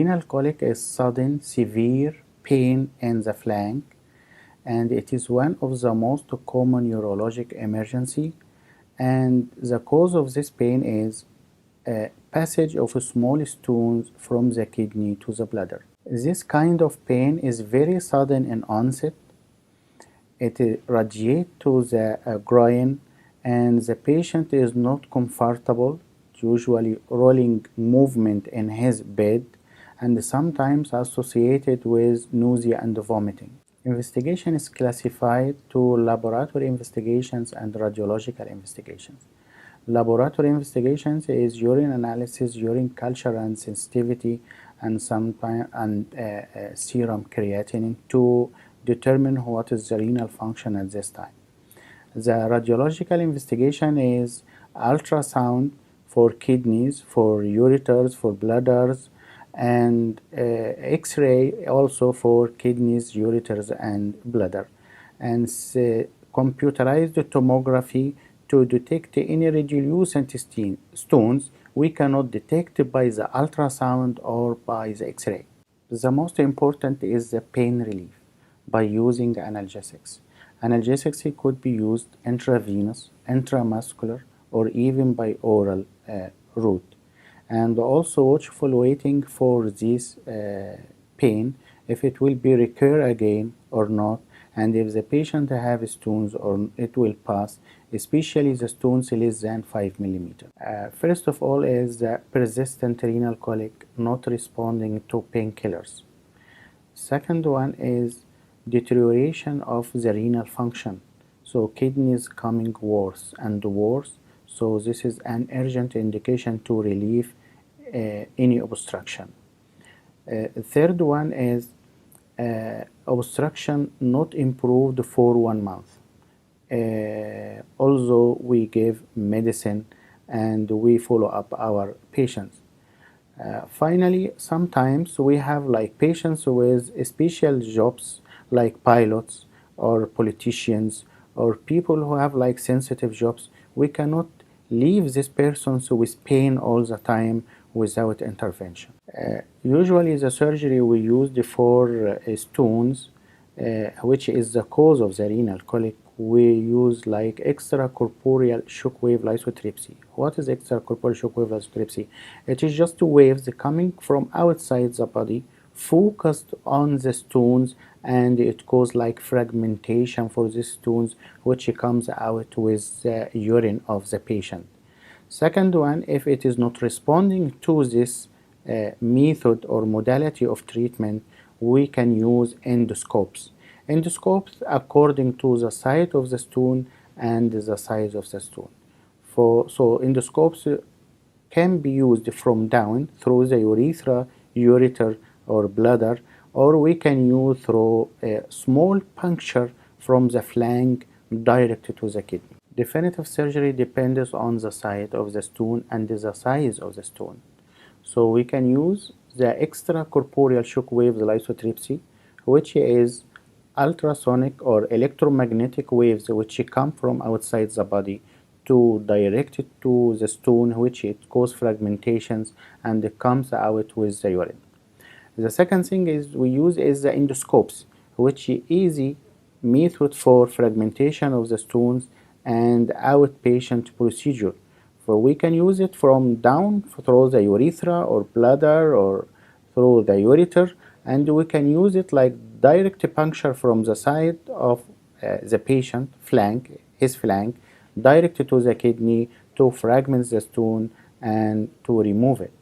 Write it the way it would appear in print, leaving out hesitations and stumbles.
Renal colic is sudden, severe pain in the flank, and it is one of the most common urologic emergency. And the cause of this pain is passage of small stones from the kidney to the bladder. This kind of pain is very sudden in onset. It radiates to the groin, and the patient is not comfortable, usually rolling movement in his bed, and sometimes associated with nausea and vomiting. Investigation is classified to laboratory investigations and radiological investigations. Laboratory investigations is urine analysis, urine culture and sensitivity, and sometimes serum creatinine to determine what is the renal function at this time. The radiological investigation is ultrasound for kidneys, for ureters, for bladders, and X-ray also for kidneys, ureters, and bladder, and computerized tomography to detect any radiolucent stones we cannot detect by the ultrasound or by the X-ray. The most important is the pain relief by using analgesics. Analgesics could be used intravenous, intramuscular, or even by oral route. And also watchful waiting for this pain, if it will be recur again or not, and if the patient have stones or it will pass, especially the stones less than 5 millimeters. First of all is the persistent renal colic not responding to painkillers. Second one is deterioration of the renal function, so kidneys coming worse and worse, so this is an urgent indication to relieve any obstruction. Third one is obstruction not improved for 1 month, although we give medicine and we follow up our patients. Finally, sometimes we have like patients with special jobs like pilots or politicians or people who have like sensitive jobs. We cannot leave this person with pain all the time without intervention. Usually the surgery we use for stones, which is the cause of the renal colic, we use like extracorporeal shockwave lithotripsy. What is extracorporeal shockwave lithotripsy? It is just waves coming from outside the body, focused on the stones, and it causes like fragmentation for the stones, which comes out with the urine of the patient. Second one, if it is not responding to this method or modality of treatment, we can use endoscopes. Endoscopes according to the size of the stone and the size of the stone. So endoscopes can be used from down through the urethra, ureter, or bladder, or we can use through a small puncture from the flank directly to the kidney. Definitive surgery depends on the size of the stone and the size of the stone. So we can use the extracorporeal shockwave lithotripsy, which is ultrasonic or electromagnetic waves which come from outside the body to direct it to the stone, which it causes fragmentations and it comes out with the urine. The second thing is we use is the endoscopes, which is easy method for fragmentation of the stones and outpatient procedure. So we can use it from down through the urethra or bladder or through the ureter, and we can use it like direct puncture from the side of the patient flank, his flank, direct to the kidney to fragment the stone and to remove it.